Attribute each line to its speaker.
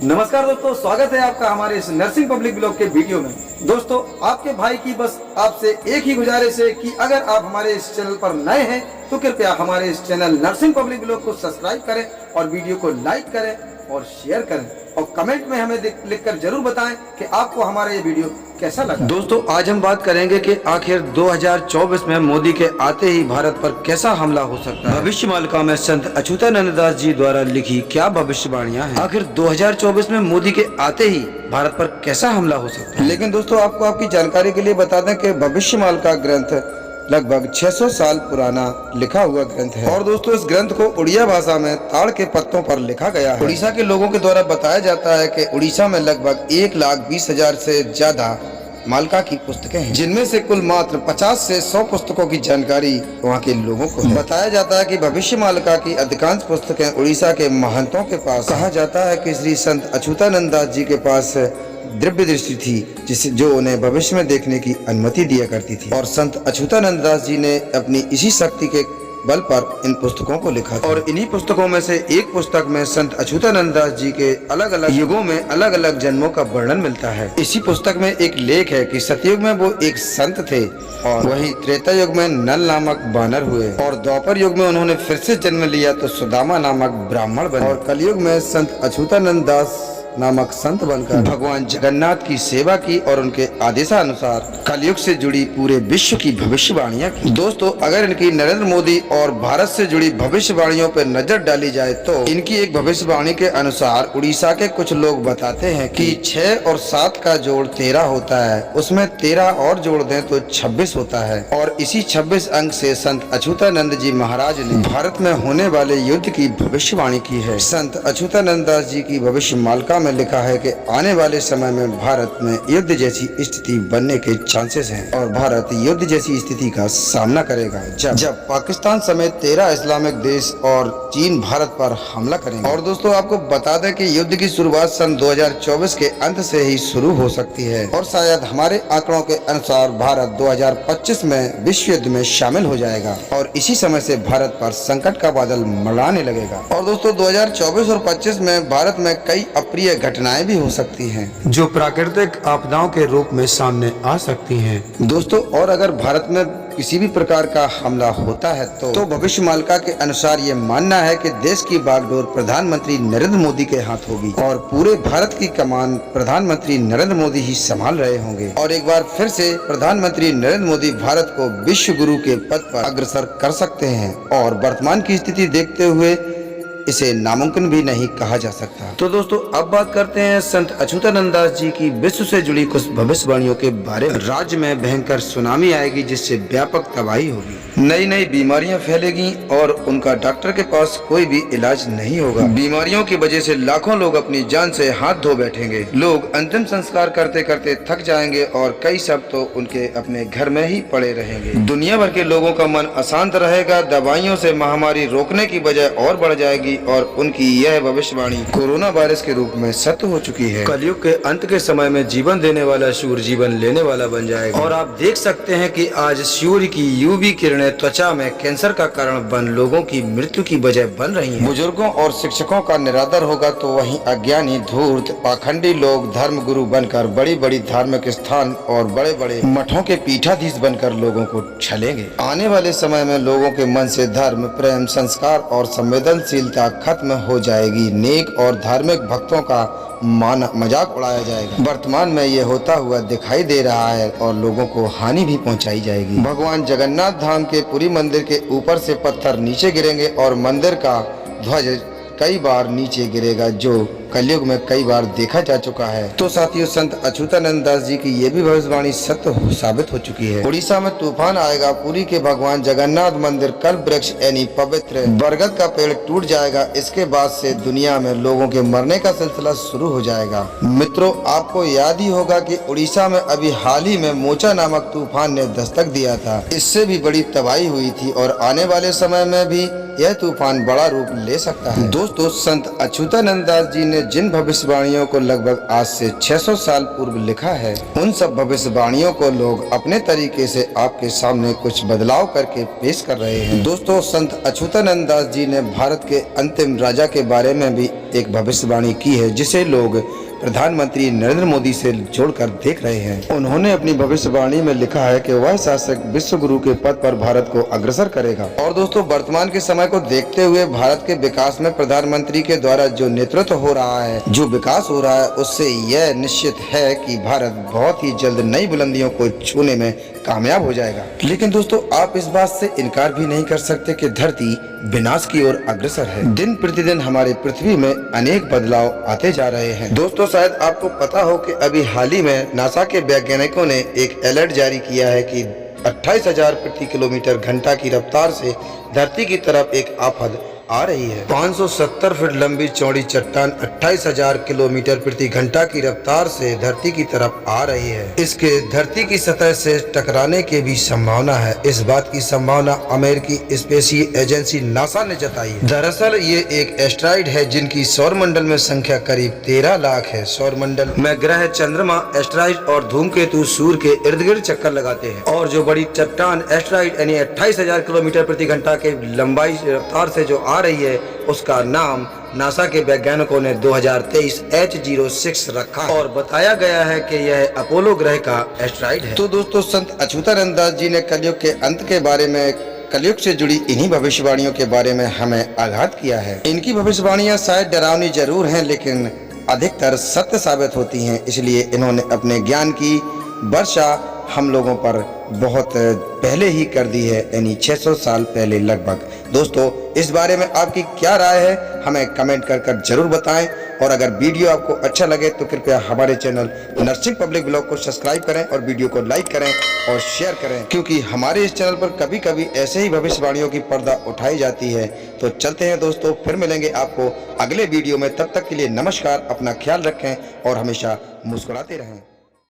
Speaker 1: नमस्कार दोस्तों, स्वागत है आपका हमारे इस नर्सिंग पब्लिक ब्लॉग के वीडियो में। दोस्तों, आपके भाई की बस आपसे एक ही गुजारिश है कि अगर आप हमारे इस चैनल पर नए हैं तो कृपया हमारे इस चैनल नर्सिंग पब्लिक ब्लॉग को सब्सक्राइब करें और वीडियो को लाइक करें और शेयर करें और कमेंट में हमें लिखकर जरूर बताएं कि आपको हमारा ये वीडियो कैसा लगा। दोस्तों, आज हम बात करेंगे कि आखिर 2024 में मोदी के आते ही भारत पर कैसा हमला हो सकता है। भविष्य मालिका में संत अच्युतानंद दास जी द्वारा लिखी क्या भविष्यवाणियां हैं। आखिर 2024 में मोदी के आते ही भारत पर कैसा हमला हो सकता है। लेकिन दोस्तों, आपको आपकी जानकारी के लिए बता दें कि भविष्य मालिका ग्रंथ लगभग 600 साल पुराना लिखा हुआ ग्रंथ है। और दोस्तों, इस ग्रंथ को उड़िया भाषा में ताड़ के पत्तों पर लिखा गया है। उड़ीसा के लोगों के द्वारा बताया जाता है कि उड़ीसा में लगभग 1,20,000 से ज्यादा मालिका की पुस्तकें हैं, जिनमें से कुल मात्र 50 से 100 पुस्तकों की जानकारी वहाँ के लोगों को है। बताया जाता है कि भविष्य मालिका की अधिकांश पुस्तकें उड़ीसा के महंतों के पास। कहा जाता है कि श्री संत अच्युतानंद दास जी के पास दिव्य दृष्टि थी, जिसे जो उन्हें भविष्य में देखने की अनुमति दिया करती थी। और संत अच्युतानंद दास जी ने अपनी इसी शक्ति के बल पर इन पुस्तकों को लिखा था। और इन्हीं पुस्तकों में से एक पुस्तक में संत अच्युतानंद दास जी के अलग अलग युगों में अलग अलग जन्मों का वर्णन मिलता है। इसी पुस्तक में एक लेख है कि सतयुग में वो एक संत थे और वही त्रेता युग में नल नामक वानर हुए और द्वापर युग में उन्होंने फिर से जन्म लिया तो सुदामा नामक ब्राह्मण बने और कलयुग में संत अच्युतानंद दास नामक संत बनकर भगवान जगन्नाथ की सेवा की और उनके आदेशानुसार कलयुग से जुड़ी पूरे विश्व की भविष्यवाणियां की। दोस्तों, अगर इनकी नरेंद्र मोदी और भारत से जुड़ी भविष्यवाणियों पर नजर डाली जाए तो इनकी एक भविष्यवाणी के अनुसार उड़ीसा के कुछ लोग बताते हैं कि 6 और 7 का जोड़ 13 होता है, उसमें 13 और जोड़ दें तो 26 होता है। और इसी 26 अंक से संत अच्युतानंद जी महाराज ने भारत में होने वाले युद्ध की भविष्यवाणी की है। संत अच्युतानंद दास जी की भविष्य मालिका में लिखा है कि आने वाले समय में भारत में युद्ध जैसी स्थिति बनने के चांसेस हैं और भारत युद्ध जैसी स्थिति का सामना करेगा जब पाकिस्तान समेत 13 इस्लामिक देश और चीन भारत पर हमला करेंगे। और दोस्तों, आपको बता दें कि युद्ध की शुरुआत सन 2024 के अंत से ही शुरू हो सकती है और शायद हमारे आंकड़ों के अनुसार भारत 2025 में विश्व युद्ध में शामिल हो जाएगा और इसी समय से भारत पर संकट का बादल मंडराने लगेगा। और दोस्तों, 2024 और 25 में भारत में कई अप्रिय घटनाएं भी हो सकती हैं, जो प्राकृतिक आपदाओं के रूप में सामने आ सकती हैं। दोस्तों, और अगर भारत में किसी भी प्रकार का हमला होता है तो भविष्य मालिका के अनुसार ये मानना है कि देश की बागडोर प्रधानमंत्री नरेंद्र मोदी के हाथ होगी और पूरे भारत की कमान प्रधानमंत्री नरेंद्र मोदी ही संभाल रहे होंगे। और एक बार फिर से प्रधानमंत्री नरेंद्र मोदी भारत को विश्व गुरु के पद पर अग्रसर कर सकते हैं और वर्तमान की स्थिति देखते हुए इसे नामुमकिन भी नहीं कहा जा सकता। तो दोस्तों, अब बात करते हैं संत अच्युतानंद दास जी की विश्व से जुड़ी कुछ भविष्यवाणियों के बारे में। राज्य में भयंकर सुनामी आएगी जिससे व्यापक तबाही होगी, नई नई बीमारियां फैलेगी और उनका डॉक्टर के पास कोई भी इलाज नहीं होगा। बीमारियों की वजह से लाखों लोग अपनी जान से हाथ धो बैठेंगे। लोग अंतिम संस्कार करते करते थक जाएंगे और कई सब तो उनके अपने घर में ही पड़े रहेंगे। दुनिया भर के लोगों का मन अशांत रहेगा। दवाइयों से महामारी रोकने की बजाय और बढ़ जाएगी और उनकी यह भविष्यवाणी कोरोना वायरस के रूप में सत्य हो चुकी है। कलयुग के अंत के समय में जीवन देने वाला सूर्य जीवन लेने वाला बन जाएगा। और आप देख सकते हैं कि आज सूर्य की यूवी किरणें त्वचा में कैंसर का कारण बन लोगों की मृत्यु की वजह बन रही हैं। बुजुर्गों और शिक्षकों का निरादर होगा तो वहीं अज्ञानी, धूर्त, पाखंडी लोग धर्म गुरु बनकर बड़ी बड़ी धार्मिक स्थान और बड़े बड़े मठों के पीठाधीश बनकर लोगों को छलेंगे। आने वाले समय में लोगों के मन से धर्म, प्रेम, संस्कार और संवेदनशीलता खत्म हो जाएगी। नेक और धार्मिक भक्तों का मजाक उड़ाया जाएगा। वर्तमान में ये होता हुआ दिखाई दे रहा है और लोगों को हानि भी पहुंचाई जाएगी। भगवान जगन्नाथ धाम के पुरी मंदिर के ऊपर से पत्थर नीचे गिरेंगे और मंदिर का ध्वज कई बार नीचे गिरेगा, जो कलयुग में कई बार देखा जा चुका है। तो साथियों, संत अच्युतानंद दास जी की ये भी भविष्यवाणी सत्य साबित हो चुकी है। उड़ीसा में तूफान आएगा। पुरी के भगवान जगन्नाथ मंदिर कल्प वृक्ष यानी पवित्र बरगद का पेड़ टूट जाएगा। इसके बाद से दुनिया में लोगों के मरने का सिलसिला शुरू हो जाएगा। मित्रों, आपको याद ही होगा कि उड़ीसा में अभी हाल ही में मोचा नामक तूफान ने दस्तक दिया था। इससे भी बड़ी तबाही हुई थी और आने वाले समय में भी
Speaker 2: यह तूफान बड़ा रूप ले सकता है। दोस्तों, संत अच्युतानंद दास जी ने जिन भविष्यवाणियों को लगभग आज से 600 साल पूर्व लिखा है, उन सब भविष्यवाणियों को लोग अपने तरीके से आपके सामने कुछ बदलाव करके पेश कर रहे हैं। दोस्तों, संत अच्युतानंद दास जी ने भारत के अंतिम राजा के बारे में भी एक भविष्यवाणी की है, जिसे लोग प्रधानमंत्री नरेंद्र मोदी से जोड़कर देख रहे हैं। उन्होंने अपनी भविष्यवाणी में लिखा है कि वह शासक विश्व गुरु के पद पर भारत को अग्रसर करेगा। और दोस्तों, वर्तमान के समय को देखते हुए भारत के विकास में प्रधानमंत्री के द्वारा जो नेतृत्व हो रहा है, जो विकास हो रहा है, उससे यह निश्चित है कि भारत बहुत ही जल्द नई बुलंदियों को छूने में कामयाब हो जाएगा। लेकिन दोस्तों, आप इस बात से इनकार भी नहीं कर सकते कि धरती विनाश की ओर अग्रसर है। दिन प्रतिदिन हमारे पृथ्वी में अनेक बदलाव आते जा रहे हैं। दोस्तों, शायद आपको पता हो कि अभी हाल ही में नासा के वैज्ञानिकों ने एक अलर्ट जारी किया है कि 28,000 प्रति किलोमीटर घंटा की रफ्तार से धरती की तरफ एक आफत आ रही है। 570 फीट लंबी चौड़ी चट्टान 28,000 किलोमीटर प्रति घंटा की रफ्तार से धरती की तरफ आ रही है। इसके धरती की सतह से टकराने की भी संभावना है। इस बात की संभावना अमेरिकी स्पेस एजेंसी नासा ने जताई है। दरअसल ये एक एस्ट्रॉइड है जिनकी सौरमंडल में संख्या करीब 13 लाख है। सौरमंडल में ग्रह, चंद्रमा, एस्ट्रॉइड और धूमकेतु सूर्य के इर्द गिर्द चक्कर लगाते हैं। और जो बड़ी चट्टान एस्ट्रॉइड यानी 28,000 किलोमीटर प्रति घंटा के लंबाई रफ्तार से जो आ रही है, उसका नाम नासा के वैज्ञानिकों ने 2023 H06 रखा और बताया गया है कि यह अपोलो ग्रह का एस्ट्रॉइड है। तो दोस्तों, संत अच्युतानंद दास जी ने कलयुग के अंत के बारे में, कलयुग से जुड़ी इन्हीं भविष्यवाणियों के बारे में हमें आगाह किया है। इनकी भविष्यवाणियां शायद डरावनी जरूर हैं, लेकिन अधिकतर सत्य साबित होती हैं। इसलिए इन्होंने अपने ज्ञान की वर्षा हम लोगों पर बहुत पहले ही कर दी है, यानी 600 साल पहले लगभग। दोस्तों, इस बारे में आपकी क्या राय है, हमें कमेंट कर जरूर बताएं। और अगर वीडियो आपको अच्छा लगे तो कृपया हमारे चैनल नर्सिंग पब्लिक ब्लॉग को सब्सक्राइब करें और वीडियो को लाइक करें और शेयर करें, क्योंकि हमारे इस चैनल पर कभी कभी ऐसे ही भविष्यवाणियों की पर्दा उठाई जाती है। तो चलते हैं दोस्तों, फिर मिलेंगे आपको अगले वीडियो में। तब तक के लिए नमस्कार, अपना ख्याल रखें और हमेशा मुस्कुराते रहें।